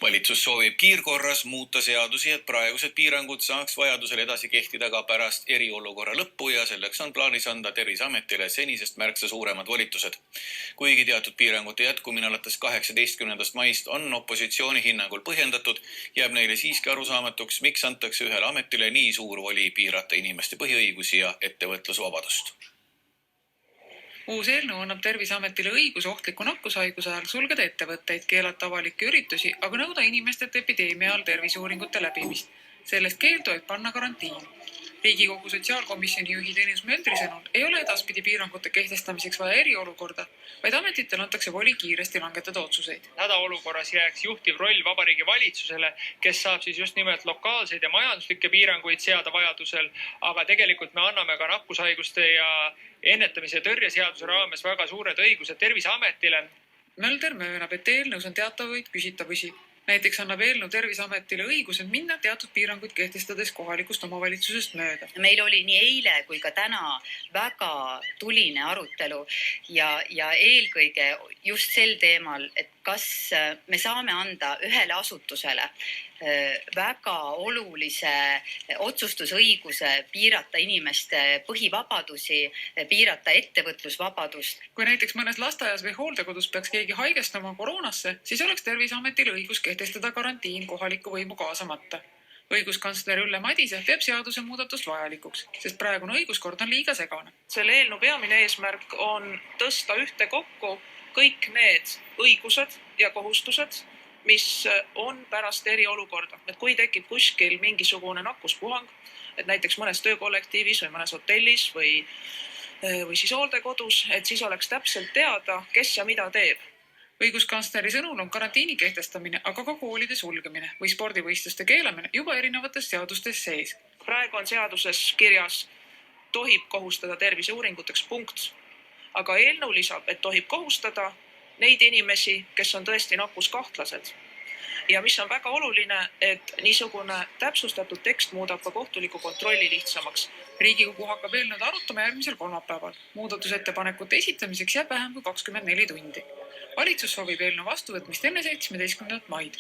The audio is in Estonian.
Valitsus soovib kiirkorras muuta seadusi, et praegused piirangud saaks vajadusel edasi kehtida ka pärast eriolukorra lõppu ja selleks on plaanis anda Terviseametile senisest märksa suuremad volitused. Kuigi teatud piirangute jätkumine alates 18. maist on opositsiooni hinnangul põhjendatud, jääb neile siiski arusaamatuks, miks antakse ühele ametile nii suur voli piirata inimeste põhiõigusi ja ettevõtlusvabadust. Uus eelnõu annab Terviseametile õigus ohtliku nakkushaiguse ajal sulgeda ettevõtteid, keelata avalikke üritusi, aga nõuda inimestelt epideemia ajal terviseuuringute läbimist. Sellest keeldu võib panna karantiin. Riigikogu sotsiaalkomisjoni juhi Tõnis Möldri sõnul ei ole edaspidi piirangute kehtestamiseks vaja eriolukorda, vaid ametitel antakse voli kiiresti langetada otsuseid. Hädaolukorras jääks juhtiv roll Vabariigi Valitsusele, kes saab siis just nimelt lokaalseid ja majanduslikke piiranguid seada vajadusel, aga tegelikult me anname ka nakkushaiguste ja ennetamise tõrje seaduse raames väga suured õigused Terviseametile. Mölder möönab, et eelnõus on teatavaid küsitavusi. Näiteks annab eelnõu Terviseametile õigused minna teatud piiranguid kehtestades kohalikust omavalitsusest mööda. Meil oli nii eile kui ka täna väga tuline arutelu ja eelkõige just sel teemal, et kas me saame anda ühele asutusele väga olulise otsustusõiguse piirata inimeste põhivabadusi, piirata ettevõtlusvabadust. Kui näiteks mõnes lasteaias või hooldekodus peaks keegi haigestama koroonasse, siis oleks Terviseametil õigus kehtestada karantiin kohaliku võimu kaasamata. Õiguskantsler Ülle Madise peab seaduse muudatust vajalikuks, sest praegune õiguskord on liiga segane. Selle eelnõu peamine eesmärk on tõsta ühte kokku kõik need õigused ja kohustused, mis on pärast eriolukorda. Et kui tekib kuskil mingisugune nakkuspuhang, et näiteks mõnes töökollektiivis või mõnes hotellis või siis hooldekodus, et siis oleks täpselt teada, kes ja mida teeb. Õiguskantsleri sõnul on karantiini kehtestamine, aga ka koolide sulgemine või spordivõistluste keelamine juba erinevates seadustes sees. Praegu on seaduses kirjas, tohib kohustada terviseuuringuteks punkt. Aga eelnõu lisab, et tohib kohustada neid inimesi, kes on tõesti nakkuskahtlased. Ja mis on väga oluline, et niisugune täpsustatud tekst muudab ka kohtuliku kontrolli lihtsamaks. Riigikogu hakkab eelnõud arutama järgmisel kolmapäeval. Muudatusettepanekute esitamiseks jääb vähem kui 24 tundi. Valitsus soovib eelnõu vastuvõtmist enne 17. maid.